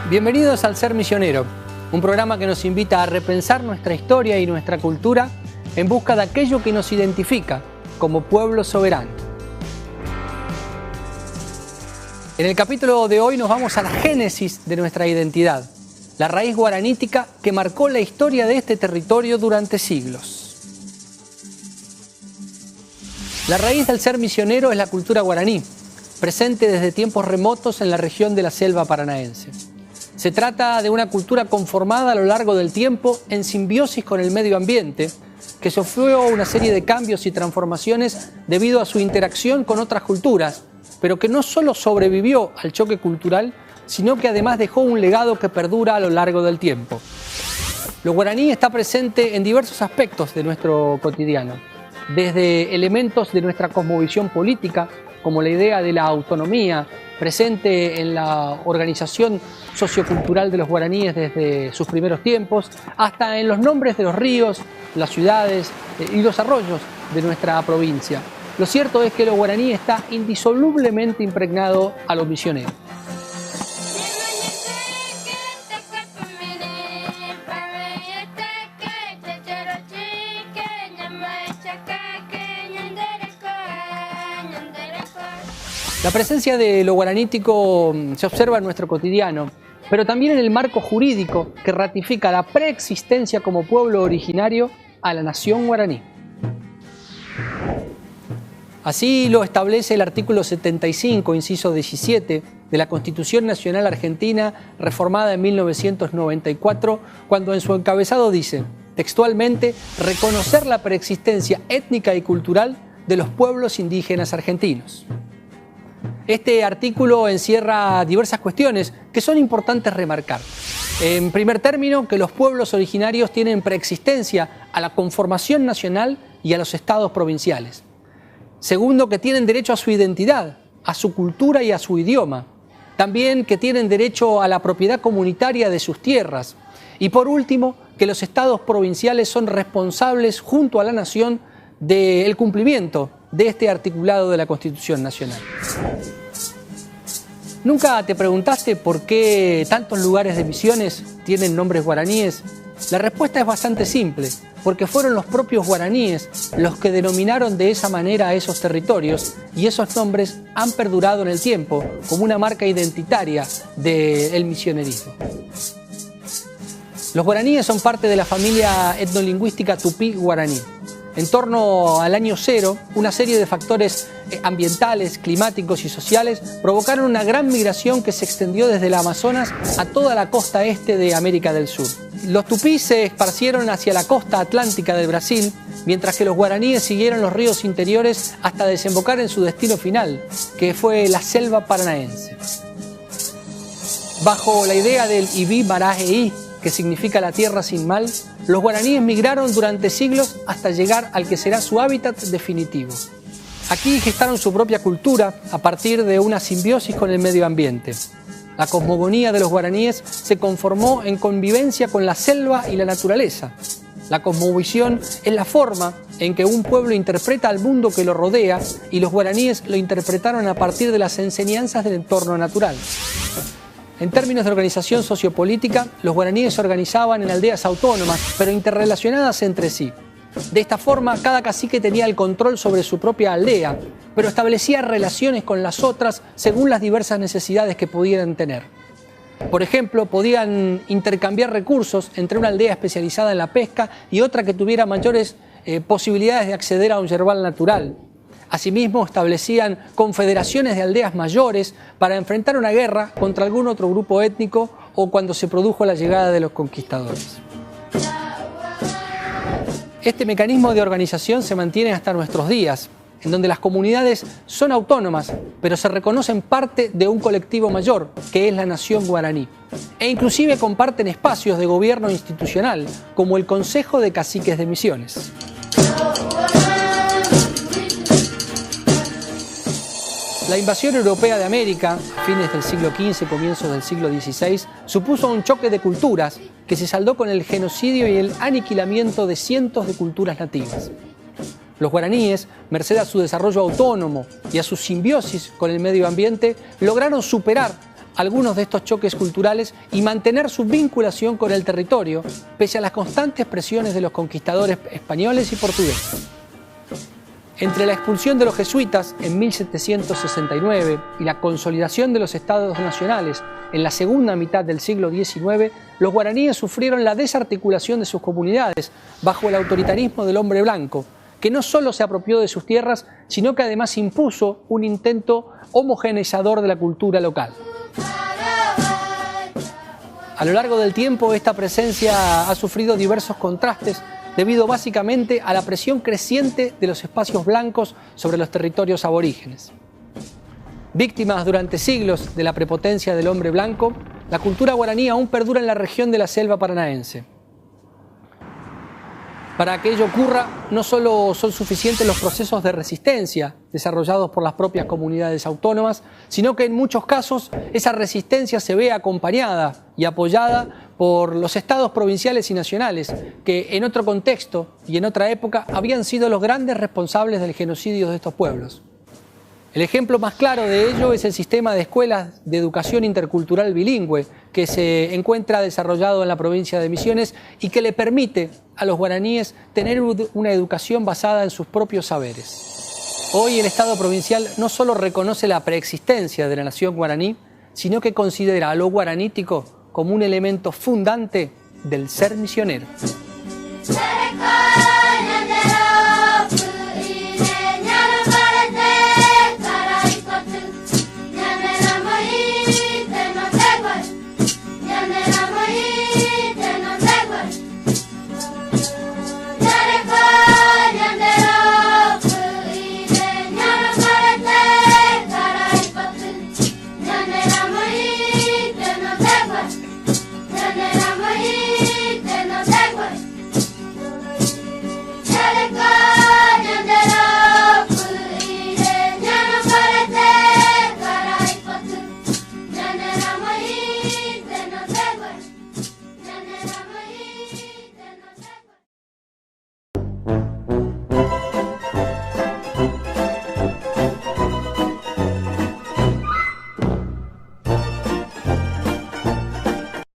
Bienvenidos al Ser Misionero, un programa que nos invita a repensar nuestra historia y nuestra cultura en busca de aquello que nos identifica como pueblo soberano. En el capítulo de hoy nos vamos a la génesis de nuestra identidad, la raíz guaranítica que marcó la historia de este territorio durante siglos. La raíz del ser misionero es la cultura guaraní, presente desde tiempos remotos en la región de la selva paranaense. Se trata de una cultura conformada a lo largo del tiempo en simbiosis con el medio ambiente, que sufrió una serie de cambios y transformaciones debido a su interacción con otras culturas, pero que no solo sobrevivió al choque cultural, sino que además dejó un legado que perdura a lo largo del tiempo. Lo guaraní está presente en diversos aspectos de nuestro cotidiano, desde elementos de nuestra cosmovisión política, como la idea de la autonomía, presente en la organización sociocultural de los guaraníes desde sus primeros tiempos, hasta en los nombres de los ríos, las ciudades y los arroyos de nuestra provincia. Lo cierto es que lo guaraní está indisolublemente impregnado a los misioneros. La presencia de lo guaranítico se observa en nuestro cotidiano, pero también en el marco jurídico que ratifica la preexistencia como pueblo originario a la nación guaraní. Así lo establece el artículo 75, inciso 17, de la Constitución Nacional Argentina, reformada en 1994, cuando en su encabezado dice, textualmente, reconocer la preexistencia étnica y cultural de los pueblos indígenas argentinos. Este artículo encierra diversas cuestiones que son importantes remarcar. En primer término, que los pueblos originarios tienen preexistencia a la conformación nacional y a los estados provinciales. Segundo, que tienen derecho a su identidad, a su cultura y a su idioma. También que tienen derecho a la propiedad comunitaria de sus tierras. Y por último, que los estados provinciales son responsables junto a la nación del cumplimiento de este articulado de la Constitución Nacional. ¿Nunca te preguntaste por qué tantos lugares de misiones tienen nombres guaraníes? La respuesta es bastante simple, porque fueron los propios guaraníes los que denominaron de esa manera a esos territorios y esos nombres han perdurado en el tiempo como una marca identitaria del misionerismo. Los guaraníes son parte de la familia etnolingüística tupí-guaraní. En torno al año cero, una serie de factores ambientales, climáticos y sociales provocaron una gran migración que se extendió desde el Amazonas a toda la costa este de América del Sur. Los tupís se esparcieron hacia la costa atlántica del Brasil, mientras que los guaraníes siguieron los ríos interiores hasta desembocar en su destino final, que fue la selva paranaense. Bajo la idea del Ibi Marajeí, que significa la tierra sin mal, los guaraníes migraron durante siglos hasta llegar al que será su hábitat definitivo. Aquí gestaron su propia cultura a partir de una simbiosis con el medio ambiente. La cosmogonía de los guaraníes se conformó en convivencia con la selva y la naturaleza. La cosmovisión es la forma en que un pueblo interpreta al mundo que lo rodea y los guaraníes lo interpretaron a partir de las enseñanzas del entorno natural. En términos de organización sociopolítica, los guaraníes se organizaban en aldeas autónomas, pero interrelacionadas entre sí. De esta forma, cada cacique tenía el control sobre su propia aldea, pero establecía relaciones con las otras según las diversas necesidades que pudieran tener. Por ejemplo, podían intercambiar recursos entre una aldea especializada en la pesca y otra que tuviera mayores posibilidades de acceder a un yerbal natural. Asimismo, establecían confederaciones de aldeas mayores para enfrentar una guerra contra algún otro grupo étnico o cuando se produjo la llegada de los conquistadores. Este mecanismo de organización se mantiene hasta nuestros días, en donde las comunidades son autónomas, pero se reconocen parte de un colectivo mayor, que es la nación guaraní, e inclusive comparten espacios de gobierno institucional, como el Consejo de Caciques de Misiones. La invasión europea de América, a fines del siglo XV, comienzos del siglo XVI, supuso un choque de culturas que se saldó con el genocidio y el aniquilamiento de cientos de culturas nativas. Los guaraníes, merced a su desarrollo autónomo y a su simbiosis con el medio ambiente, lograron superar algunos de estos choques culturales y mantener su vinculación con el territorio, pese a las constantes presiones de los conquistadores españoles y portugueses. Entre la expulsión de los jesuitas en 1769 y la consolidación de los estados nacionales en la segunda mitad del siglo XIX, los guaraníes sufrieron la desarticulación de sus comunidades bajo el autoritarismo del hombre blanco, que no solo se apropió de sus tierras, sino que además impuso un intento homogeneizador de la cultura local. A lo largo del tiempo, esta presencia ha sufrido diversos contrastes debido básicamente a la presión creciente de los espacios blancos sobre los territorios aborígenes. Víctimas durante siglos de la prepotencia del hombre blanco, la cultura guaraní aún perdura en la región de la selva paranaense. Para que ello ocurra, no solo son suficientes los procesos de resistencia desarrollados por las propias comunidades autónomas, sino que en muchos casos esa resistencia se ve acompañada y apoyada por los estados provinciales y nacionales, que en otro contexto y en otra época habían sido los grandes responsables del genocidio de estos pueblos. El ejemplo más claro de ello es el sistema de escuelas de educación intercultural bilingüe que se encuentra desarrollado en la provincia de Misiones y que le permite a los guaraníes tener una educación basada en sus propios saberes. Hoy el Estado provincial no solo reconoce la preexistencia de la nación guaraní, sino que considera a lo guaranítico como un elemento fundante del ser misionero.